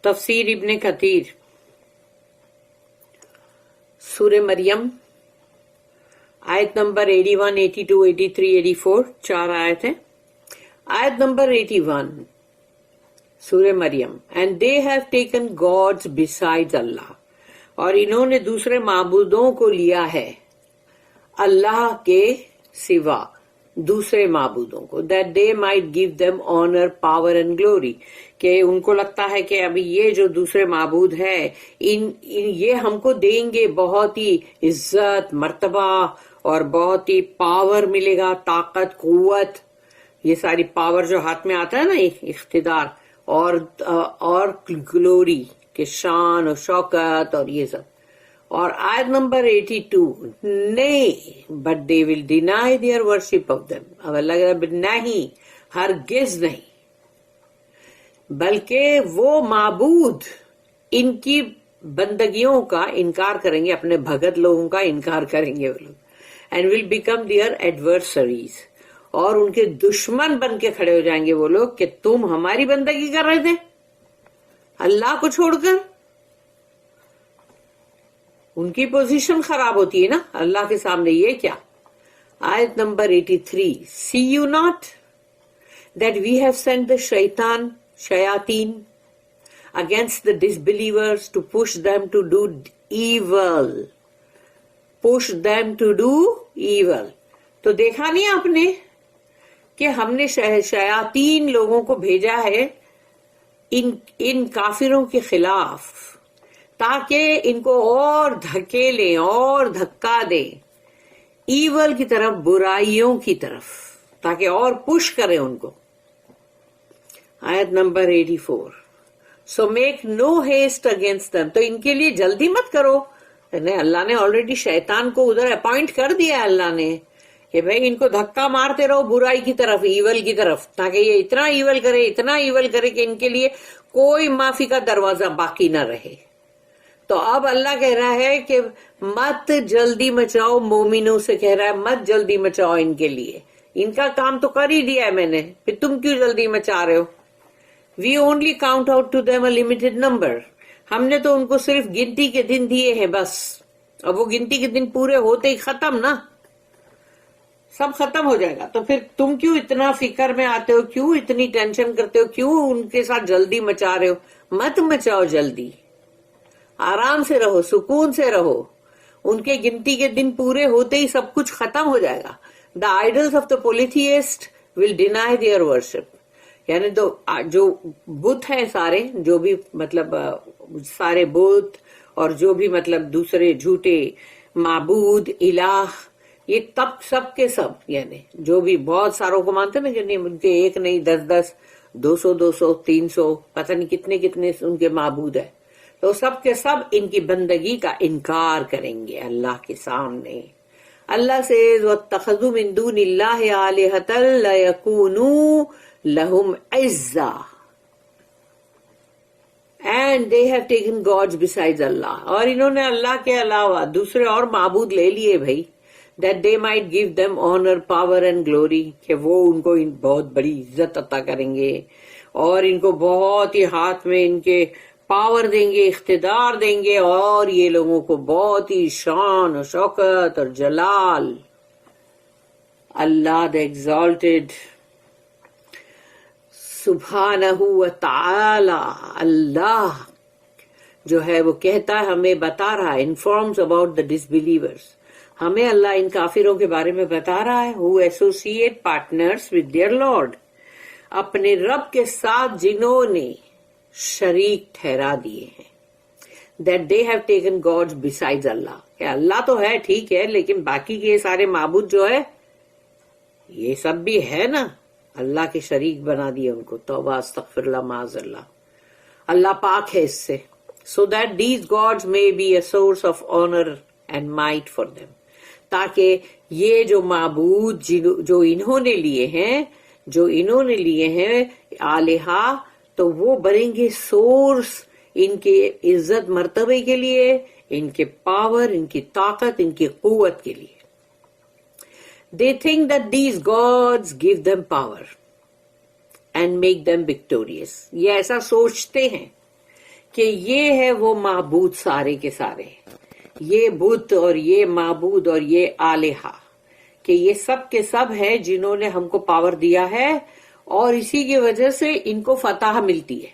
تفسیر ابن کثیر سورہ مریم آیت نمبر 81, 82, 83, 84 4 آیت ہیں. آیت نمبر 81 سورہ مریم. And they have taken gods besides اللہ, اور انہوں نے دوسرے معبودوں کو لیا ہے اللہ کے سوا, دوسرے معبودوں کو, that they might give them owner power and glory, کہ ان کو لگتا ہے کہ ابھی یہ جو دوسرے معبود ہے یہ ہم کو دیں گے بہت ہی عزت مرتبہ اور بہت ہی پاور ملے گا, طاقت قوت, یہ ساری پاور جو ہاتھ میں آتا ہے نا, اقتدار اور گلوری کہ شان اور شوکت اور یہ سب. اور آیت نمبر 82 نہیں, but they will deny their worship of them. اب اللہ کہتا ہے نہیں, ہرگز نہیں, بلکہ وہ معبود ان کی بندگیوں کا انکار کریں گے, اپنے بھگت لوگوں کا انکار کریں گے وہ لوگ. And will become their adversaries, اور ان کے دشمن بن کے کھڑے ہو جائیں گے وہ لوگ کہ تم ہماری بندگی کر رہے تھے اللہ کو چھوڑ کر. ان کی پوزیشن خراب ہوتی ہے نا اللہ کے سامنے. یہ کیا, آیت number 83 see you not that we have sent the shayateen against the disbelievers to push them to do evil. تو دیکھا نہیں آپ نے کہ ہم نے شیاطین لوگوں کو بھیجا ہے ان کافروں کے خلاف تاکہ ان کو اور دھکیلیں اور دھکا دیں ایول کی طرف, برائیوں کی طرف, تاکہ اور پش کریں ان کو. آیت نمبر 84 سو make no haste against them, تو ان کے لیے جلدی مت کرو. اللہ نے آلریڈی شیطان کو ادھر اپوائنٹ کر دیا ہے اللہ نے کہ بھائی ان کو دھکا مارتے رہو برائی کی طرف, ایول کی طرف, تاکہ یہ اتنا ایول کرے کہ ان کے لیے کوئی معافی کا دروازہ باقی نہ رہے. تو اب اللہ کہہ رہا ہے کہ مت جلدی مچاؤ, مومنوں سے کہہ رہا ہے مت جلدی مچاؤ ان کے لیے, ان کا کام تو کر ہی دیا ہے میں نے, پھر تم کیوں جلدی مچا رہے ہو. We only count out to them a limited number, ہم نے تو ان کو صرف گنتی کے دن دیے ہیں بس. اب وہ گنتی کے دن پورے ہوتے ہی ختم نا, سب ختم ہو جائے گا. تو پھر تم کیوں اتنا فکر میں آتے ہو, کیوں اتنی ٹینشن کرتے ہو, کیوں ان کے ساتھ جلدی مچا رہے ہو. مت مچاؤ جلدی, آرام سے رہو, سکون سے رہو. ان کے گنتی کے دن پورے ہوتے ہی سب کچھ ختم ہو جائے گا. The idols of the polytheist will deny their worship, یعنی تو جو بت ہیں سارے, جو بھی مطلب سارے بت اور جو بھی مطلب دوسرے جھوٹے معبود الہ, یہ تب سب کے سب, یعنی جو بھی بہت ساروں کو مانتے نا, کہ نہیں ان کے ایک نہیں 10 200 300 پتہ نہیں کتنے ان کے معبود ہیں, تو سب کے سب ان کی بندگی کا انکار کریں گے اللہ کے سامنے. اللہ سے وَاتَّخَذُوا مِن دُونِ اللَّهِ آلِهَةً لَيَكُونُوا لَهُمْ عِزًّا and they have taken gods besides Allah, اور انہوں نے اللہ کے علاوہ دوسرے اور معبود لے لیے بھائی, that they might give them honor, power and glory, کہ وہ ان کو بہت بڑی عزت عطا کریں گے اور ان کو بہت ہی ہاتھ میں ان کے پاور دیں گے, اقتدار دیں گے, اور یہ لوگوں کو بہت ہی شان اور شوکت اور جلال. اللہ the exalted سبحانہ و تعالی, اللہ جو ہے وہ کہتا ہے, ہمیں بتا رہا ہے, انفارمز اباؤٹ دا ڈسبیلیورز, ہمیں اللہ ان کافروں کے بارے میں بتا رہا ہے, who associate partners with their Lord, اپنے رب کے ساتھ جنہوں نے شریک ٹھہرا دیے ہیں, that they have taken gods besides Allah, کہ اللہ تو ہے ٹھیک ہے, لیکن باقی کے سارے معبود جو ہے یہ سب بھی ہے نا, اللہ کے شریک بنا دیے ان کو. توبہ استغفر اللہ معاذ اللہ, اللہ پاک ہے اس سے. so that these gods may be a source of honor and might for them, تاکہ یہ جو معبود جو انہوں نے لیے ہیں آلہہ, تو وہ بنیں گے سورس ان کے عزت مرتبے کے لیے, ان کے پاور, ان کی طاقت, ان کی قوت کے لیے. They think that these gods give them power and make them victorious. یہ ایسا سوچتے ہیں کہ یہ ہے وہ معبود سارے کے سارے، یہ بت اور یہ معبود اور یہ آلہہ، کہ یہ سب کے سب ہے جنہوں نے ہم کو پاور دیا ہے اور اسی کی وجہ سے ان کو فتح ملتی ہے.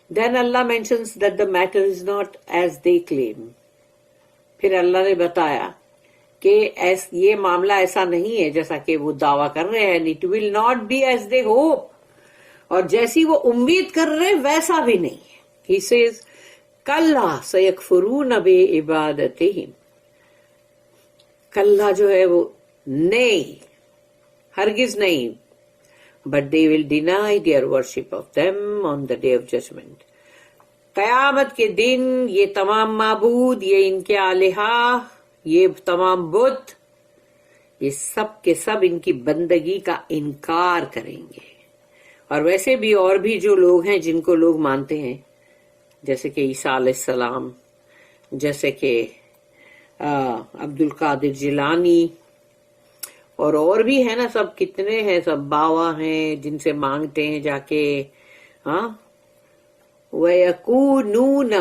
Then Allah mentions that the matter is not as they claim. پھر اللہ نے بتایا کہ یہ معاملہ ایسا نہیں ہے جیسا کہ وہ دعویٰ کر رہے ہیں. It will not be as they hope. اور جیسی وہ امید کر رہے ویسا بھی نہیں ہے. He says, کَلَّا سَيَكْفُرُونَ بِعِبَادَتِهِمْ. کلّا جو ہے وہ نہیں، ہرگز نہیں. But they will deny their worship of them on the day of judgment. قیامت کے دن یہ تمام معبود، یہ ان کے آلہہ، یہ تمام بت، یہ سب کے سب ان کی بندگی کا انکار کریں گے. اور ویسے بھی اور بھی جو لوگ ہیں جن کو لوگ مانتے ہیں، جیسے کہ عیسیٰ علیہ السلام، جیسے کہ عبد القادر جیلانی، اور بھی ہے نا، سب کتنے ہیں، سب باوا ہیں جن سے مانگتے ہیں جا کے. ہاں، وَيَكُونُونَ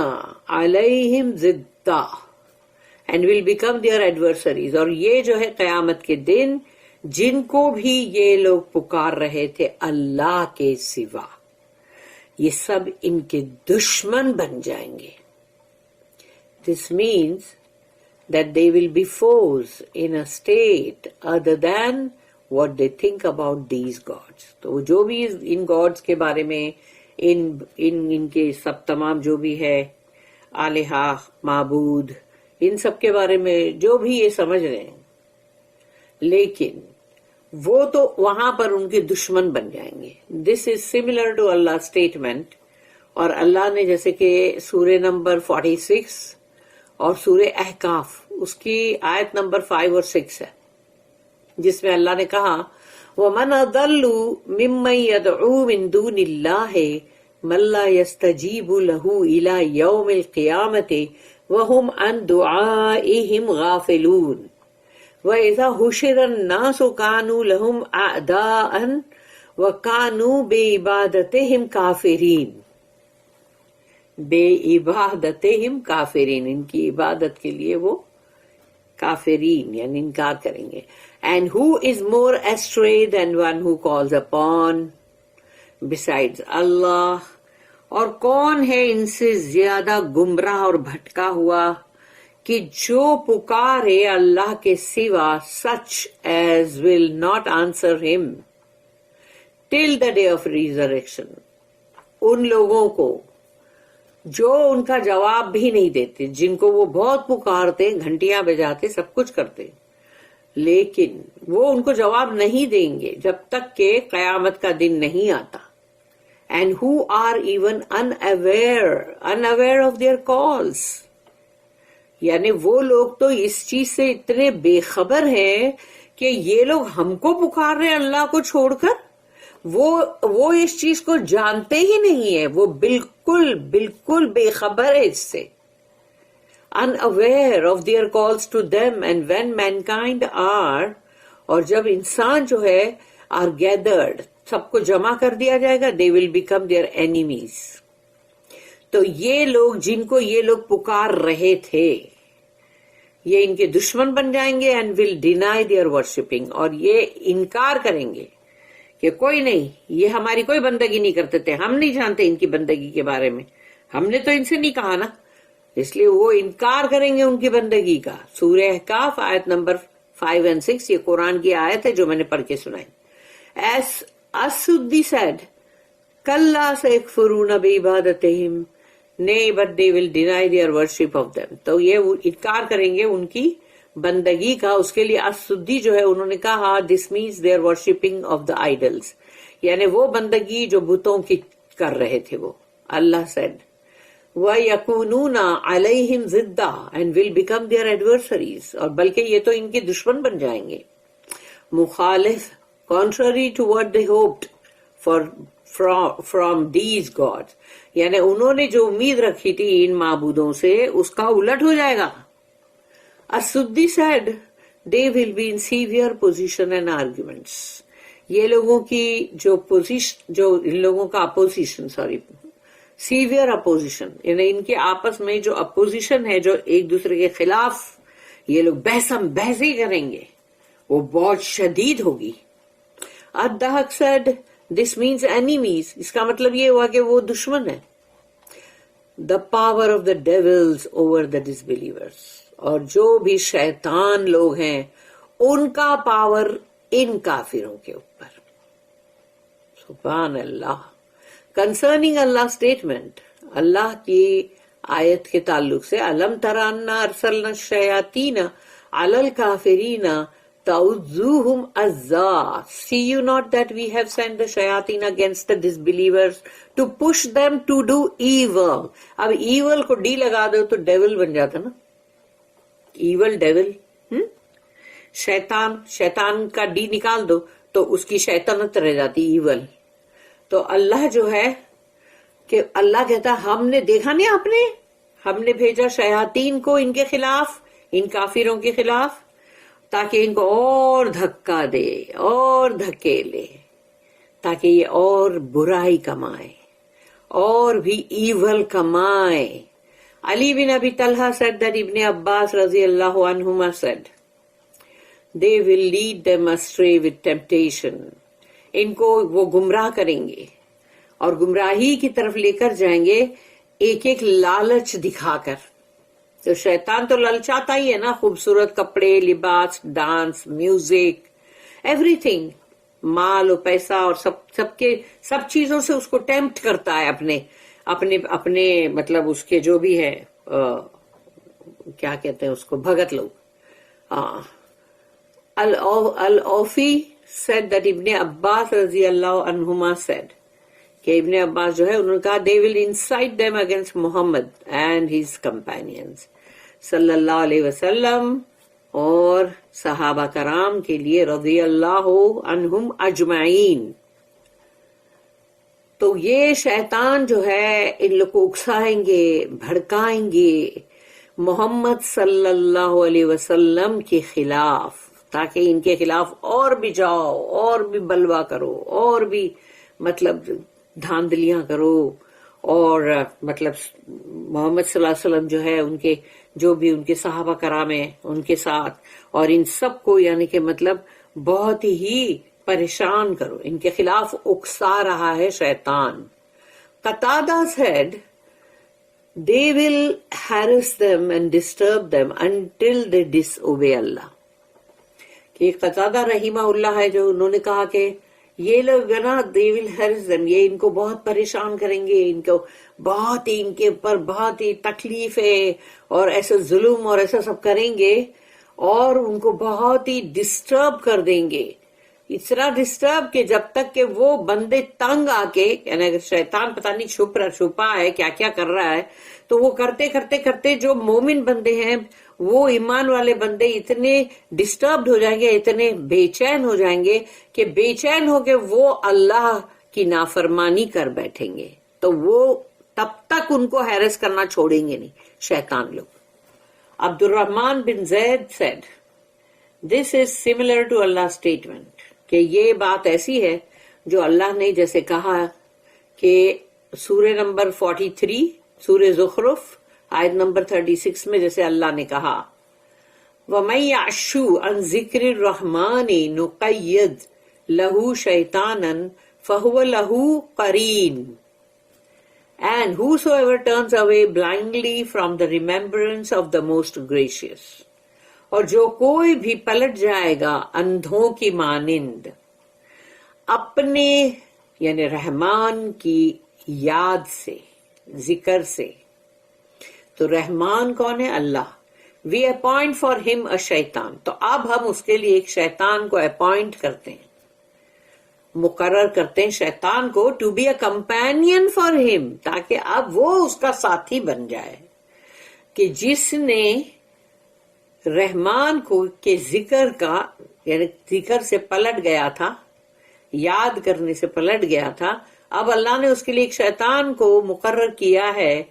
عَلَيْهِمْ ضِدًّا and will become their adversaries. اور یہ جو ہے قیامت کے دن جن کو بھی یہ لوگ پکار رہے تھے اللہ کے سوا، یہ سب ان کے دشمن بن جائیں گے. This means that they will be foes in a state other than what they think about these gods. تو جو بھی ان gods کے بارے میں ان کے سب تمام جو بھی ہے آلہہ، معبود، ان سب کے بارے میں جو بھی یہ سمجھ رہے ہیں، لیکن وہ تو وہاں پر ان کے دشمن بن جائیں گے. This is similar to Allah's statement. اور اللہ نے جیسے کہ سورہ نمبر 46 اور سورہ احقاف اس کی آیت نمبر 5 اور 6 ہے، جس میں اللہ نے کہا وَمَنْ أَضَلُّ مِمَّنْ يَدْعُو مِن دُونِ اللَّهِ مَن لَّا يَسْتَجِيبُ لَهُ إِلَى يَوْمِ الْقِيَامَةِ وَهُمْ عَن دُعَائِهِمْ غَافِلُونَ وَإِذَا حُشِرَ النَّاسُ كَانُوا لَهُمْ أَعْدَاءً وَكَانُوا بِعِبَادَتِهِمْ كَافِرِينَ. بے عبادتہم کافرین، ان کی عبادت کے لیے وہ کافرین یعنی انکار کریں گے. And who is more astray than one who calls upon besides Allah. اور کون ہے ان سے زیادہ گمراہ اور بھٹکا ہوا کہ جو پکارے اللہ کے سوا such as will not answer him till the day of resurrection. ان لوگوں کو جو ان کا جواب بھی نہیں دیتے، جن کو وہ بہت پکارتے، گھنٹیاں بجاتے، سب کچھ کرتے، لیکن وہ ان کو جواب نہیں دیں گے جب تک کہ قیامت کا دن نہیں آتا. And who are even unaware of their calls. یعنی وہ لوگ تو اس چیز سے اتنے بے خبر ہیں کہ یہ لوگ ہم کو پکار رہے اللہ کو چھوڑ کر، وہ اس چیز کو جانتے ہی نہیں ہے، وہ بالکل بے خبر ہے اس سے. unaware of their calls to them. And when mankind are، اور جب انسان جو ہے are gathered، سب کو جمع کر دیا جائے گا، they will become their enemies. تو یہ لوگ جن کو یہ لوگ پکار رہے تھے یہ ان کے دشمن بن جائیں گے. and will deny their worshipping، اور یہ انکار کریں گے کہ کوئی نہیں، یہ ہماری کوئی بندگی نہیں کرتے تھے، ہم نہیں جانتے ان کی بندگی کے بارے میں، ہم نے تو ان سے نہیں کہا نا، اس لیے وہ انکار کریں گے ان کی بندگی کا. سورہ احقاف آیت نمبر 5 and 6، یہ قرآن کی آیت ہے جو میں نے پڑھ کے سنائی. As As-Suddi said, کَلَّا سَيَكْفُرُونَ بِعِبَادَتِهِمْ Nay, but they will deny their worship of them. تو یہ انکار کریں گے ان کی بندگی کا. اس کے لیے اس-سدی جو ہے انہوں نے کہا this means their worshipping of the idols، یعنی وہ بندگی جو بتوں کی کر رہے تھے وہ. اللہ said وَيَكُونُونَ عَلَيْهِمْ ضِدًّا and will become their adversaries، اور بلکہ یہ تو ان کے دشمن بن جائیں گے. مخالف contrary to what they hoped from these gods، یعنی انہوں نے جو امید رکھی تھی ان معبودوں سے اس کا الٹ ہو جائے گا. As-Suddi said they will be in severe position and arguments. یہ لوگوں کی جو ان لوگوں کا اپوزیشن سیویئر اپوزیشن، یعنی ان کے آپس میں جو اپوزیشن ہے، جو ایک دوسرے کے خلاف یہ لوگ بحثی کریں گے، وہ بہت شدید ہوگی. الضحاک said this means enemies، اس کا مطلب یہ ہوا کہ وہ دشمن ہے. the power of the devils over the disbelievers، اور جو بھی شیطان لوگ ہیں ان کا پاور ان کافروں کے اوپر. سبحان اللہ. کنسرننگ اللہ اسٹیٹمنٹ، اللہ کی آیت کے تعلق سے، الم تری انا ارسلنا الشیاطین علی الکافرین تعزوہم عزا، see you not that we have sent the shayateen against the disbelievers to push them to do evil. اب evil کو ڈی لگا دو تو ڈیول بن جاتا نا، evil ڈیول. شیطان کا ڈی نکال دو تو اس کی شیطنت رہ جاتی ایول. تو اللہ جو ہے کہ اللہ کہتا ہم نے دیکھا نہیں آپ نے، ہم نے بھیجا شیاطین کو ان کے خلاف، ان کافروں کے خلاف، تاکہ ان کو اور دھکا دے اور دھکیلے، تاکہ یہ اور برائی کمائے اور بھی ایول کمائے. علی بن ابی طلحہ said that ابن عباس رضی اللہ عنہما said they will lead them astray with temptation، ان کو وہ گمراہ کریں گے اور گمراہی کی طرف لے کر جائیں گے ایک ایک لالچ دکھا کر. تو شیطان تو للچاتا ہی ہے نا، خوبصورت کپڑے، لباس، ڈانس، میوزک، ایوری تھنگ، مال و پیسہ اور سب چیزوں سے اس کو ٹیمپٹ کرتا ہے اپنے مطلب اس کے جو بھی ہے کیا کہتے ہیں اس کو، بھگت لوگ. الاوفی said that ابن عباس رضی اللہ عنہما said کہ ابن عباس جو ہے انہوں نے کہا they will incite them against Muhammad and his companions صلی اللہ علیہ وسلم اور صحابہ کرام کے لیے رضی اللہ عنہم اجمعین. تو یہ شیطان جو ہے ان لوگ کو اکسائیں گے، بھڑکائیں گے محمد صلی اللہ علیہ وسلم کے خلاف، تاکہ ان کے خلاف اور بھی جاؤ اور بھی بلوا کرو اور بھی مطلب دھاندلیاں کرو، اور مطلب محمد صلی اللہ علیہ وسلم جو ہے ان کے جو بھی ان کے صحابہ کرام ہیں ان کے ساتھ، اور ان سب کو یعنی کہ مطلب بہت ہی پریشان کرو، ان کے خلاف اکسا رہا ہے شیطان. قتادہ said they will harass them and disturb them until they disobey Allah. کہ قتادہ رحمہ اللہ ہے جو انہوں نے کہا کہ یہ لوگ نا they will harass them، یہ ان کو بہت پریشان کریں گے، ان کو بہت ہی ان کے اوپر بہت ہی تکلیف ہے اور ایسا ظلم اور ایسا سب کریں گے، اور ان کو بہت ہی ڈسٹرب کر دیں گے. اتنا ڈسٹرب کہ جب تک کہ وہ بندے تنگ آ کے، یعنی اگر شیطان پتہ نہیں چھپا ہے کیا کیا کر رہا ہے، تو وہ کرتے کرتے کرتے جو مومن بندے ہیں، وہ ایمان والے بندے اتنے ڈسٹربڈ ہو جائیں گے، اتنے بے چین ہو جائیں گے کہ بے چین ہو کے وہ اللہ کی نافرمانی کر بیٹھیں گے. تو وہ تب تک ان کو ہیرس کرنا چھوڑیں گے نہیں شیطان لوگ. عبد الرحمن بن زید said this is similar to Allah's statement، کہ یہ بات ایسی ہے جو اللہ نے جیسے کہا کہ سورہ نمبر 43 سورہ زخرف آیت نمبر 36 میں جیسے اللہ نے کہا وَمَن يَعْشُ عَن ذِكْرِ الرَّحْمَنِ نُقَيِّضْ لَهُ شَيْطَانًا فَهُوَ لَهُ قَرِينٌ. And whosoever turns away blindly from the remembrance of the most gracious، اور جو کوئی بھی پلٹ جائے گا اندھوں کی مانند اپنے یعنی رحمان کی یاد سے، ذکر سے. تو رحمان کون ہے؟ اللہ. وی اپوائنٹ فار ہم اے شیطان، تو اب ہم اس کے لیے ایک شیطان کو اپوائنٹ کرتے ہیں، مقرر کرتے ہیں شیطان کو to be a companion for him, تاکہ اب وہ اس کا ساتھی بن جائے. کہ جس نے رحمان کو کے ذکر کا یعنی ذکر سے پلٹ گیا تھا، یاد کرنے سے پلٹ گیا تھا، اب اللہ نے اس کے لیے ایک شیطان کو مقرر کیا ہے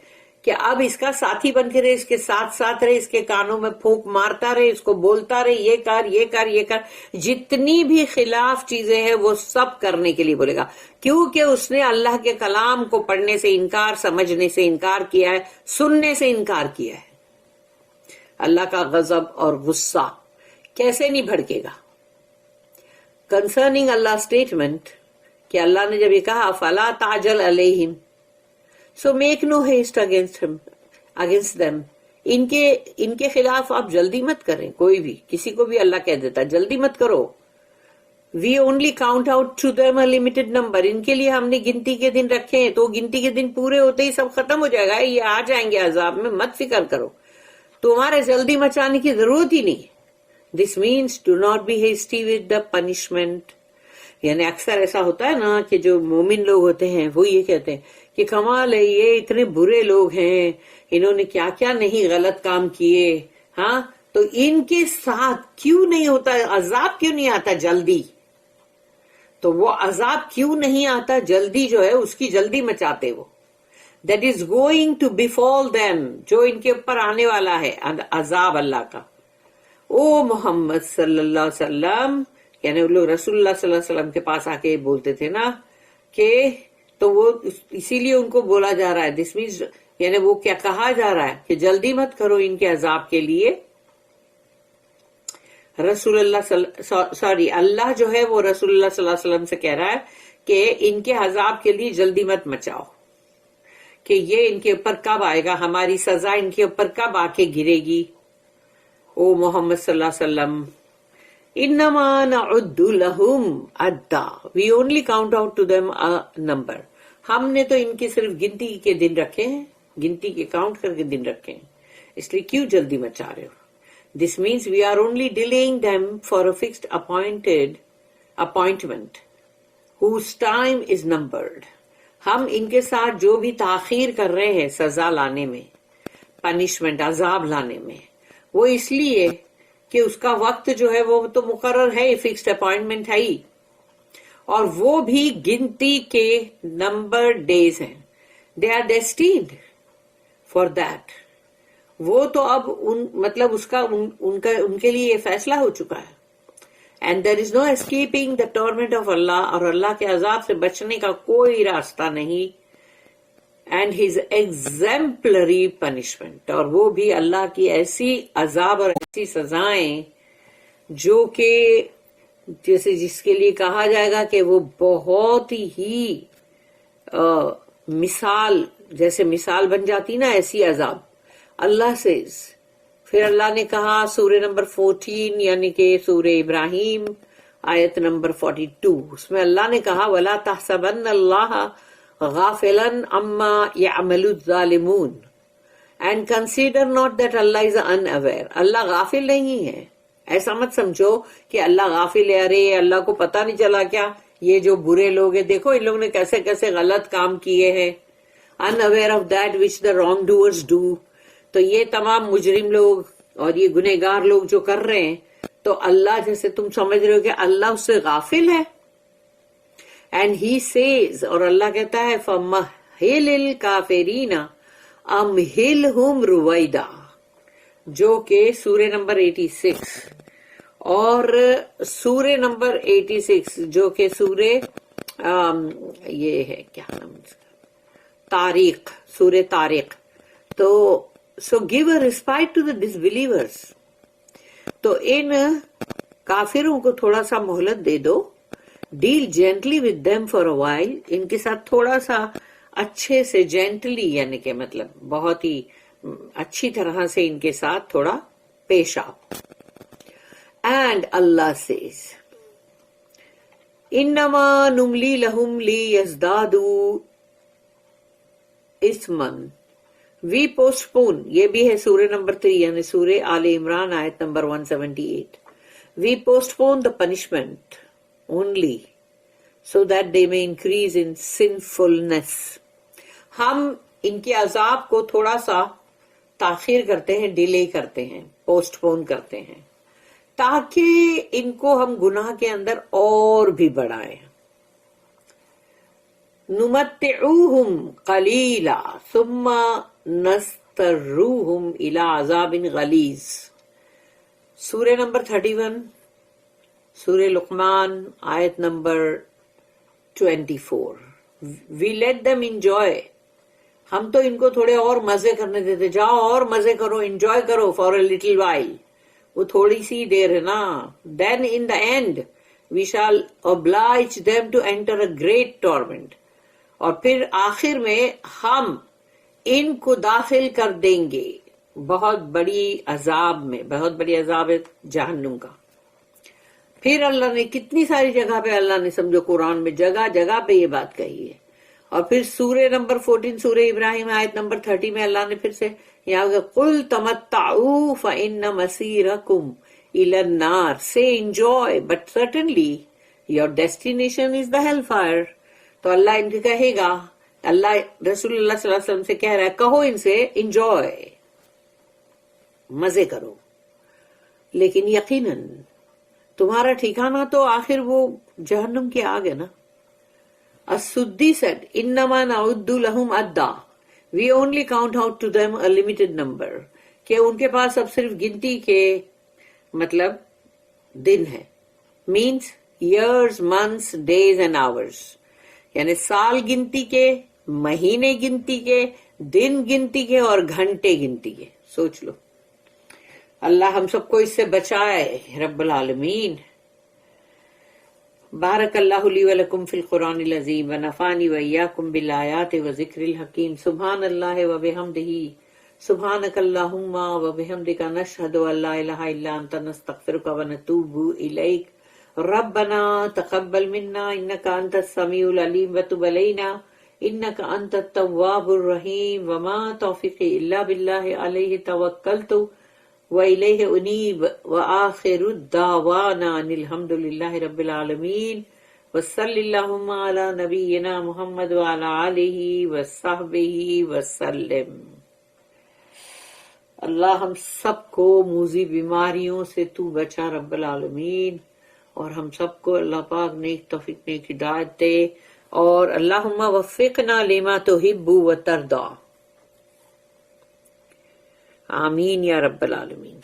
کہ اب اس کا ساتھی بن کے رہے، اس کے ساتھ ساتھ رہے، اس کے کانوں میں پھونک مارتا رہے، اس کو بولتا رہے یہ کر یہ کر یہ کر، جتنی بھی خلاف چیزیں ہیں وہ سب کرنے کے لیے بولے گا، کیونکہ اس نے اللہ کے کلام کو پڑھنے سے انکار، سمجھنے سے انکار کیا ہے، سننے سے انکار کیا ہے۔ اللہ کا غضب اور غصہ کیسے نہیں بھڑکے گا؟ کنسرننگ اللہ اسٹیٹمنٹ کہ اللہ نے جب یہ کہا فلا تعجل علیہم، so make no haste against them, ان کے خلاف آپ جلدی مت کریں، کوئی بھی کسی کو بھی اللہ کہہ دیتا جلدی مت کرو۔ We only count out to them a limited number, ان کے لیے ہم نے گنتی کے دن رکھے ہیں، تو گنتی کے دن پورے ہوتے ہی سب ختم ہو جائے گا، یہ آ جائیں گے عذاب میں، مت فکر کرو، تمہارے جلدی مچانے کی ضرورت ہی نہیں۔ This means do not be hasty with the punishment, یعنی اکثر ایسا ہوتا ہے نا کہ جو مومن لوگ ہوتے ہیں وہ یہ کہتے ہیں کہ کمال ہے، یہ اتنے برے لوگ ہیں، انہوں نے کیا کیا نہیں غلط کام کیے، ہاں تو ان کے ساتھ کیوں نہیں ہوتا عذاب، کیوں نہیں آتا جلدی؟ تو وہ عذاب کیوں نہیں آتا جلدی جو ہے اس کی جلدی مچاتے وہ، that is going to befall them، جو ان کے اوپر آنے والا ہے عذاب اللہ کا۔ او محمد صلی اللہ علیہ وسلم، یعنی وہ لوگ رسول اللہ صلی اللہ علیہ وسلم کے پاس آ کے بولتے تھے نا کہ، تو وہ اسی لیے ان کو بولا جا رہا ہے دس مینس، یعنی وہ کیا کہا جا رہا ہے کہ جلدی مت کرو ان کے عذاب کے لیے۔ رسول اللہ اللہ جو ہے وہ رسول اللہ صلی اللہ علیہ وسلم سے کہہ رہا ہے کہ ان کے عذاب کے لیے جلدی مت مچاؤ، کہ یہ ان کے اوپر کب آئے گا، ہماری سزا ان کے اوپر کب آ کے گرے گی۔ او محمد صلی اللہ علیہ وسلم، انما نعد لہم عدا، we only count out to them number, ہم نے تو ان کی صرف گنتی کے دن رکھے ہیں، گنتی کے کاؤنٹ کر کے دن رکھے ہیں، اس لیے کیوں جلدی مچا رہے ہو؟ This means we are only dealing them for a fixed appointment whose time is numbered۔ ہم ان کے ساتھ جو بھی تاخیر کر رہے ہیں سزا لانے میں، پنشمنٹ عذاب لانے میں، وہ اس لیے کہ اس کا وقت جو ہے وہ تو مقرر ہے، فکسڈ اپوائنٹمنٹ ہے ہی، اور وہ بھی گنتی کے نمبر ڈیز ہیں، دے آر ڈیسٹینڈ فار دیٹ، وہ تو اب مطلب اس کا ان کے لیے یہ فیصلہ ہو چکا ہے۔ And there is no escaping the torment of اللہ، اور اللہ کے عذاب سے بچنے کا کوئی راستہ نہیں۔ اینڈ ہز ایگزمپلری پنشمنٹ، اور وہ بھی اللہ کی ایسی عذاب اور ایسی سزائیں جو کہ جیسے جس کے لیے کہا جائے گا کہ وہ بہت ہی مثال، جیسے مثال بن جاتی نا ایسی عذاب اللہ سے۔ پھر اللہ نے کہا سورہ نمبر 14 یعنی کہ سورہ ابراہیم آیت نمبر 42، اس میں اللہ نے کہا وَلَا تَحْسَبَنَّ اللَّهَ غَافِلًا عَمَّا يَعْمَلُ الظَّالِمُونَ and consider not that Allah is unaware، اللہ غافل نہیں ہے، ایسا مت سمجھو کہ اللہ غافل ہے، ارے اللہ کو پتہ نہیں چلا کیا، یہ جو برے لوگ ہیں دیکھو ان لوگوں نے کیسے کیسے غلط کام کیے ہیں، unaware of that which the wrongdoers do، تو یہ تمام مجرم لوگ اور یہ گنہگار لوگ جو کر رہے ہیں، تو اللہ جیسے تم سمجھ رہے ہو کہ اللہ اس سے غافل ہے۔ اینڈ ہی سیز، اور اللہ کہتا ہے فَمَهِّلِ الْكَافِرِينَ أَمْهِلْهُمْ رُوَيْدًا، جو کہ سورہ نمبر 86 اور سورہ نمبر 86 جو کہ سورہ یہ ہے کیا نام اس کا، طارق، سورہ طارق، تو so give a respite to the disbelievers، تو ان کافروں کو تھوڑا سا مہلت دے دو، deal gently with them for a while، ان کے ساتھ تھوڑا سا اچھے سے جینٹلی، یعنی کہ مطلب بہت ہی اچھی طرح سے ان کے ساتھ تھوڑا پیش آؤ۔ اینڈ اللہ says انما نملی لہم لیزدادوا اثما، وی پوسٹ پون، یہ بھی ہے سورہ نمبر 3 یعنی سورہ آل عمران آیت نمبر 178، we postpone the punishment only so that they may increase ان سنفلنس، ہم ان کے عذاب کو تھوڑا سا تاخیر کرتے ہیں، ڈیلے کرتے ہیں، پوسٹ پون کرتے ہیں، تاکہ ان کو ہم گناہ کے اندر اور بھی بڑھائیں۔ نمتعوہم قلیلا ثم نسترهم الى عذاب غلیظ. سورہ نمبر 31 سورہ لقمان آیت number 24. We let them enjoy. ہم تو ان کو تھوڑے اور مزے کرنے دیتے, جاؤ اور مزے کرو, انجوائے کرو for a little while. وہ تھوڑی سی دیر ہے نا. Then in the end we shall oblige them to enter a great torment. اور پھر آخر میں ہم ان کو داخل کر دیں گے بہت بڑی عذاب میں, بہت بڑی عذاب ہے جہنم کا. پھر اللہ نے کتنی ساری جگہ پہ اللہ نے سمجھو قرآن میں جگہ جگہ پہ یہ بات کہی ہے. اور پھر سورہ نمبر 14 سورہ ابراہیم آیت نمبر 30 میں اللہ نے پھر سے یہاں قل تمتعوا فإن مسیرکم الی النار. Say enjoy but certainly your destination is the hellfire. تو اللہ ان کو کہے گا, اللہ رسول اللہ صلی اللہ علیہ وسلم سے کہہ رہا ہے کہو ان سے انجوائے, مزے کرو, لیکن یقیناً تمہارا ٹھکانہ تو آخر وہ جہنم کی آگ ہے نا. السدی said انما نعد لهم عدا, we only count out to them a limited number. کہ ان کے پاس اب صرف گنتی کے مطلب دن ہے, means years, months, days and hours. یعنی سال گنتی کے, مہینے گنتی کے, دن گنتی کے اور گھنٹے گنتی کے. سوچ لو. اللہ ہم سب کو اس سے بچائے رب العالمین. بارک اللہ لی ولکم فی القرآن العظیم ونفعنی وإیاکم بالآیات وذکر الحکیم. سبحان اللہ وبحمدہ, سبحانک اللہم وبحمدک, نشہد ان لا الہ الا انت, نستغفرک ونتوب الیک. ربنا تقبل منا انک انت السمیع العلیم وتب علینا انک انت التواب الرحیم. وما توفیقی الا باللہ علیہ توکلت وَإِلَيْهِ أُنِيبُ وَآخِرُ الدَّعْوَانَا أَنِ الْحَمْدُ لِلَّهِ رَبِّ الْعَالَمِينَ وَصَلِّ اللَّهُمَّ عَلَى نَبِيِّنَا مُحَمَّدٍ وَعَلَى آلِهِ وَصَحْبِهِ وَسَلِّمَ. اللہ ہم سب کو موذی بیماریوں سے تو بچا رب العالمین, اور ہم سب کو اللہ پاک نیک توفیق نیک ہدایت دے, اور اللہم وفقنا لما تحب وترضى. آمین یا رب العالمین.